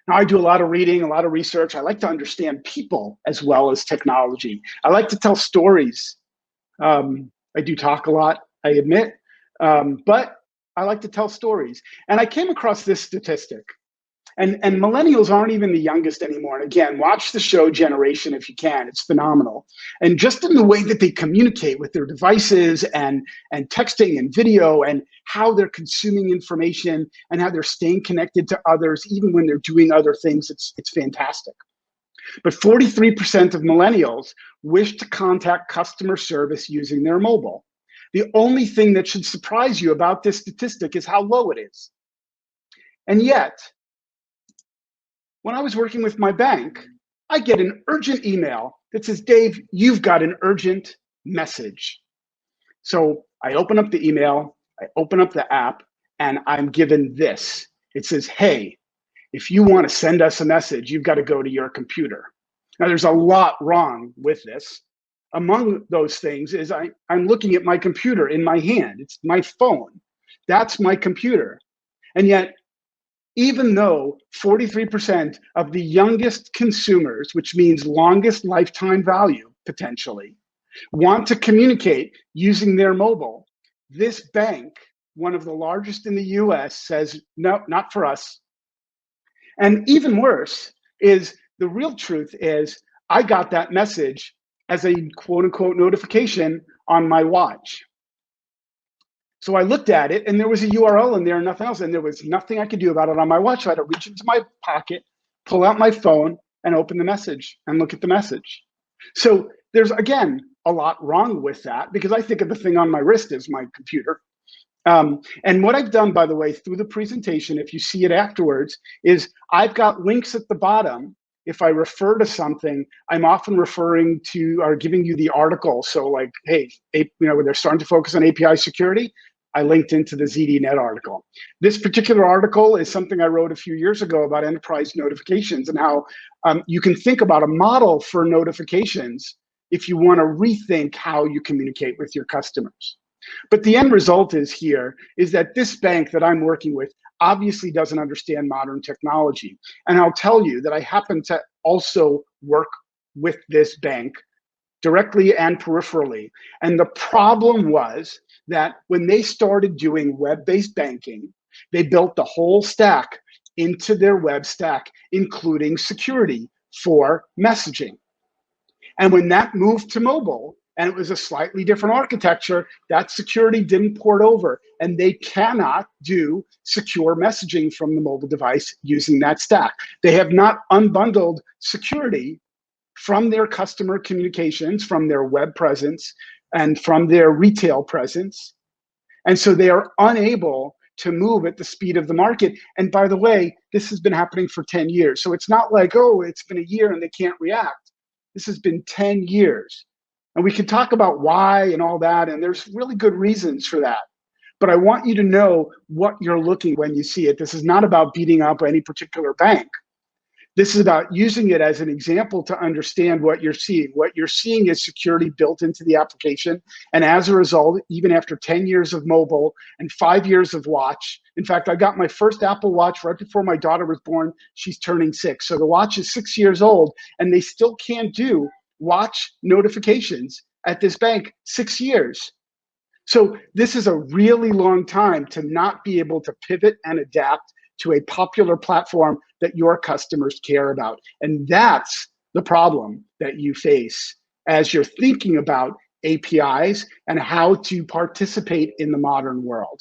Now, I do a lot of reading, a lot of research. I like to understand people as well as technology. I like to tell stories. I do talk a lot, I admit, but I like to tell stories. And I came across this statistic. And millennials aren't even the youngest anymore. And again, watch the show Generation if you can. It's phenomenal. And just in the way that they communicate with their devices and texting and video and how they're consuming information and how they're staying connected to others, even when they're doing other things, it's fantastic. But 43% of millennials wish to contact customer service using their mobile. The only thing that should surprise you about this statistic is how low it is. And yet, when I was working with my bank, I get an urgent email that says, Dave, you've got an urgent message. So I open up the email, I open up the app, and I'm given this. It says, hey, if you want to send us a message, you've got to go to your computer. Now, there's a lot wrong with this. Among those things is I'm looking at my computer in my hand. It's my phone. That's my computer. And yet, even though 43% of the youngest consumers, which means longest lifetime value potentially, want to communicate using their mobile, this bank, one of the largest in the US, says, no, not for us. And even worse is the real truth is I got that message as a quote unquote notification on my watch. So I looked at it and there was a URL in there and nothing else. And there was nothing I could do about it on my watch. So I had to reach into my pocket, pull out my phone and open the message and look at the message. So there's, again, a lot wrong with that because I think of the thing on my wrist as my computer. And what I've done, by the way, through the presentation, if you see it afterwards, is I've got links at the bottom. If I refer to something, I'm often referring to or giving you the article. So like, hey, when they're starting to focus on API security, I linked into the ZDNet article. This particular article is something I wrote a few years ago about enterprise notifications and how you can think about a model for notifications if you want to rethink how you communicate with your customers. But the end result is that this bank that I'm working with obviously doesn't understand modern technology. And I'll tell you that I happen to also work with this bank directly and peripherally. And the problem was that when they started doing web-based banking, they built the whole stack into their web stack, including security for messaging. And when that moved to mobile, and it was a slightly different architecture, that security didn't port over, and they cannot do secure messaging from the mobile device using that stack. They have not unbundled security from their customer communications, from their web presence, and from their retail presence. And so they are unable to move at the speed of the market. And by the way, this has been happening for 10 years. So it's not like, oh, it's been a year and they can't react. This has been 10 years. And we can talk about why and all that, and there's really good reasons for that. But I want you to know what you're looking when you see it. This is not about beating up any particular bank. This is about using it as an example to understand what you're seeing. What you're seeing is security built into the application. And as a result, even after 10 years of mobile and 5 years of watch, in fact, I got my first Apple Watch right before my daughter was born. She's turning 6. So the watch is 6 years old, and they still can't do watch notifications at this bank 6 years. So this is a really long time to not be able to pivot and adapt to a popular platform that your customers care about. And that's the problem that you face as you're thinking about APIs and how to participate in the modern world.